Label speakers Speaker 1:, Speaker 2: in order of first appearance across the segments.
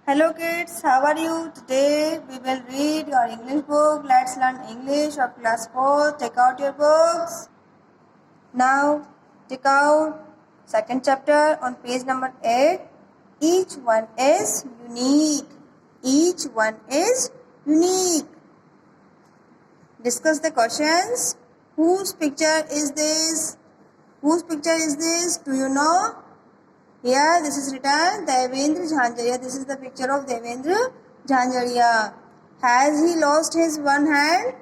Speaker 1: Hello kids, how are you? Today we will read your English book. Let's learn English of class 4. Take out your books. Now take out second chapter on page number 8. Each one is unique. Each one is unique. Discuss the questions. Whose picture is this? Whose picture is this? Do you know? Here, this is written Devendra Jhanjaria. This is the picture of Devendra Jhanjaria. Has he lost his one hand?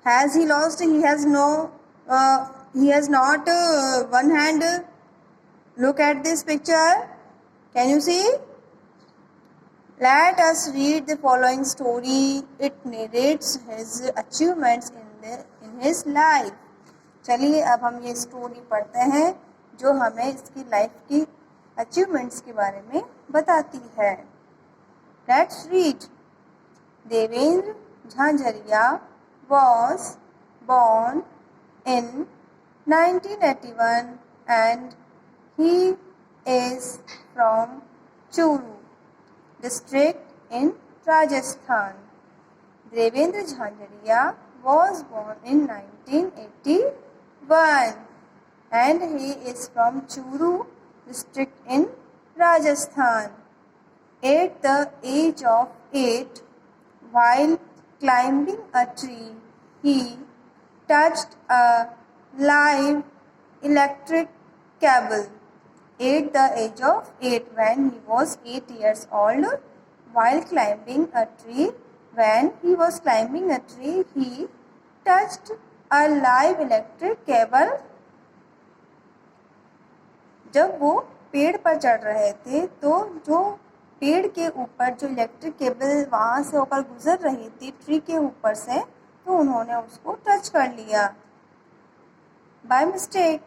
Speaker 1: Has he lost? He has no. He has not one hand. Look at this picture. Can you see? Let us read the following story. It narrates his achievements in his life. चलिए अब हम ये story पढ़ते हैं जो हमें इसकी life की अचीवमेंट्स के बारे में बताती है. Let's read. Devendra Jhajharia was born in 1981 and he is from Churu district in Rajasthan. Devendra Jhanjaria was born in 1981 and he is from Churu district in Rajasthan. At the age of 8, while climbing a tree, he touched a live electric cable. At the age of 8, when he was 8 years old, while climbing a tree, he touched a live electric cable. जब वो पेड़ पर चढ़ रहे थे तो जो पेड़ के ऊपर जो इलेक्ट्रिक केबल वहाँ से होकर गुजर रही थी ट्री के ऊपर से, तो उन्होंने उसको टच कर लिया. By mistake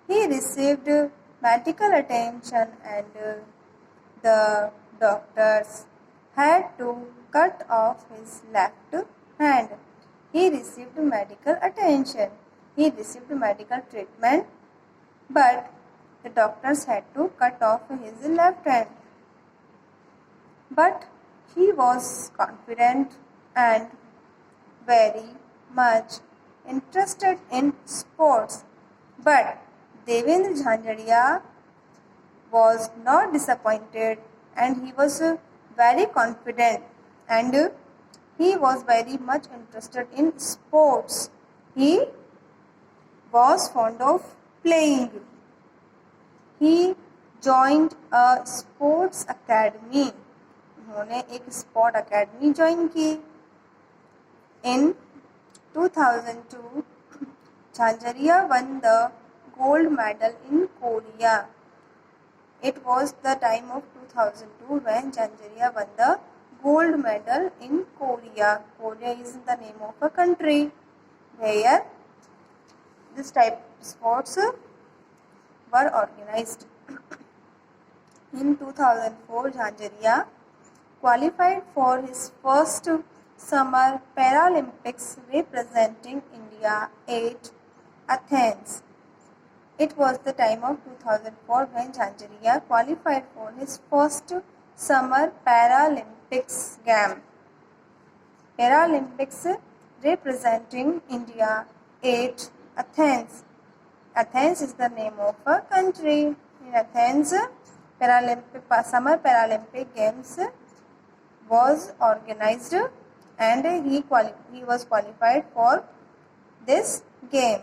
Speaker 1: he received medical attention and the doctors had to cut off his left hand. He received medical attention, he received medical treatment, but the doctors had to cut off his left hand. But he was confident and very much interested in sports. But Devendra Jhanjaria was not disappointed and he was very confident and he was very much interested in sports. He was fond of playing. He joined a sports academy. उन्होंने एक sport academy join की. In 2002, Jhanjaria won the gold medal in Korea. It was the time of 2002 when Jhanjaria won the gold medal in Korea. Korea is the name of a country where this type of sports were organized. In 2004, Jhanjaria qualified for his first Summer Paralympics representing India at Athens. It was the time of 2004 when Jhanjaria qualified for his first Summer Paralympics game. Paralympics representing India at Athens. Athens is the name of a country. In Athens, Summer Paralympic Games was organized and he was qualified for this game.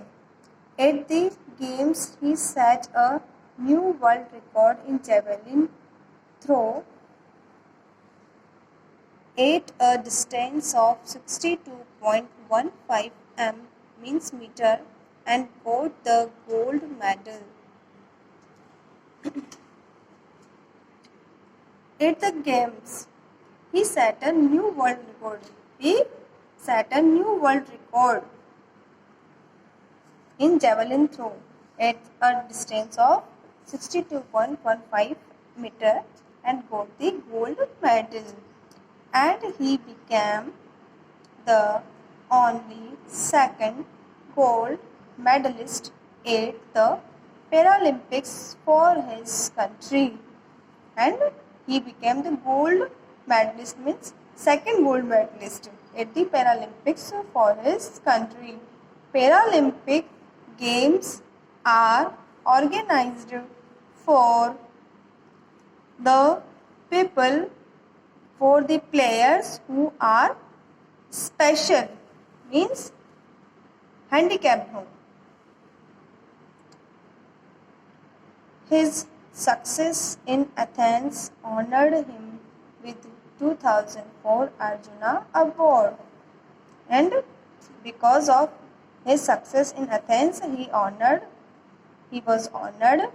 Speaker 1: At the games, he set a new world record in javelin throw at a distance of 62.15 meter and got the gold medal. At the games, he set a new world record. In javelin throw at a distance of 62.15 meter and got the gold medal. And he became the only second gold medalist at the Paralympics for his country. And He became the gold medalist, means second gold medalist at the Paralympics for his country. Paralympic Games are organized for the people, for the players who are special, means handicapped हो. His success in Athens honored him with 2004 Arjuna Award, and because of his success in Athens, he was honored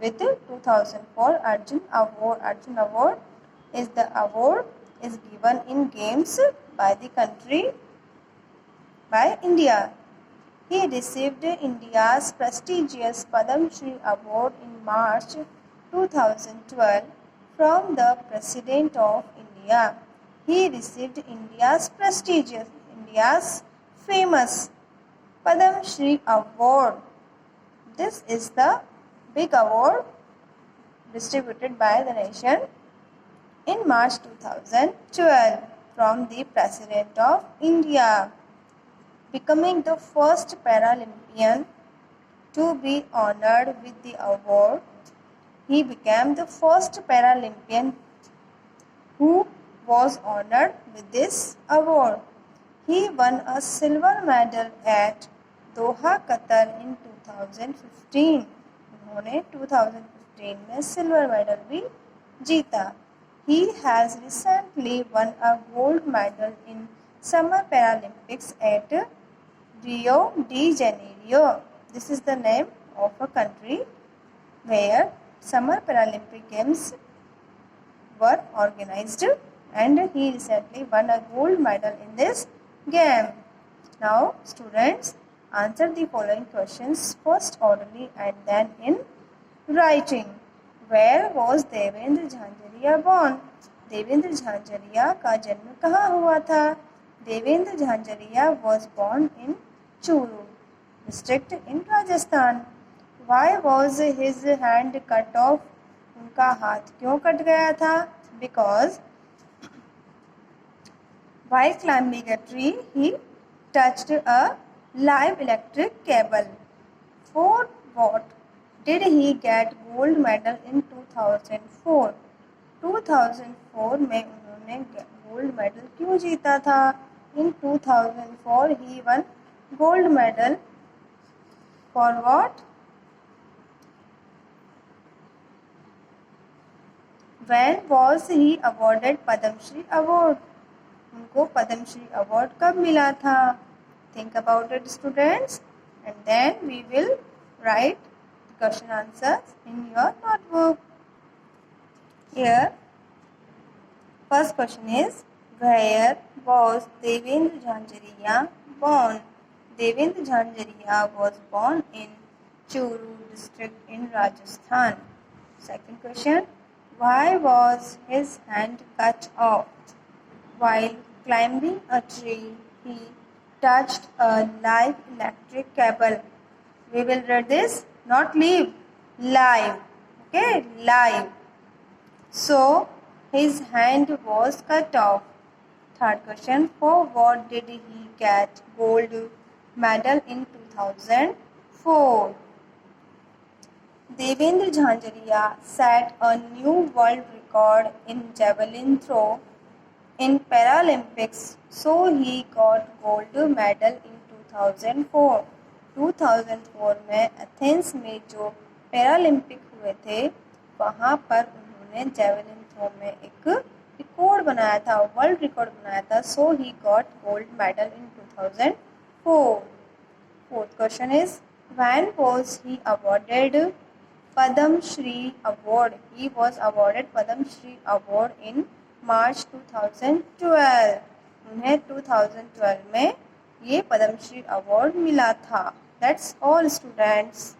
Speaker 1: with 2004 Arjun Award. Arjun Award is the award is given in games by the country, by India. He received India's prestigious Padma Shri Award in March 2012 from the President of India. He received India's famous Padma Shri Award. This is the big award distributed by the nation in March 2012 from the President of India, becoming the first Paralympian to be honored with the award. He became the first Paralympian who was honored with this award. He won a silver medal at Doha, Qatar in 2015. उन्होंने 2015 में silver medal भी जीता. He has recently won a gold medal in Summer Paralympics at Rio de Janeiro. This is the name of a country where Summer Paralympic Games were organized, and he recently won a gold medal in this game. Now, students, answer the following questions first orally and then in writing. Where was Devendra Jhajharia born? Devendra Jhajharia का जन्म कहाँ हुआ था? Devendra Jhajharia was born in Churu district in Rajasthan. Why was his hand cut off? उनका हाथ क्यों cut गया था? Because while climbing a tree, he touched a live electric cable. For what did he get gold medal in 2004? 2004 में उन्होंने gold medal क्यों जीता था? In 2004 he won gold medal for what? When was he awarded Padma Shri Award? उनको Padma Shri award कब मिला था? Think about it, students, and then we will write the question answers in your notebook. Here, first question is, where was Devendra Jhanjhariya born? Devendra Jhanjhariya was born in Churu district in Rajasthan. Second question, why was his hand cut off? While climbing a tree, he touched a live electric cable. We will read this, not live, live. Okay, live. So, his hand was cut off. Third question, for what did he get gold medal in 2004? Devendra Jhanjhariya set a new world record in javelin throw in Paralympics, so he got gold medal in 2004. 2004 में Athens में जो Paralympic हुए थे, वहाँ पर उन्होंने javelin throw में एक रिकॉर्ड बनाया था, वर्ल्ड रिकॉर्ड बनाया था, so he got gold medal in 2004. Fourth question is, when was he awarded Padma Shri Award? He was awarded Padma Shri Award in March 2012. उन्हें 2012 में ये पद्म श्री अवार्ड मिला था. That's all, students.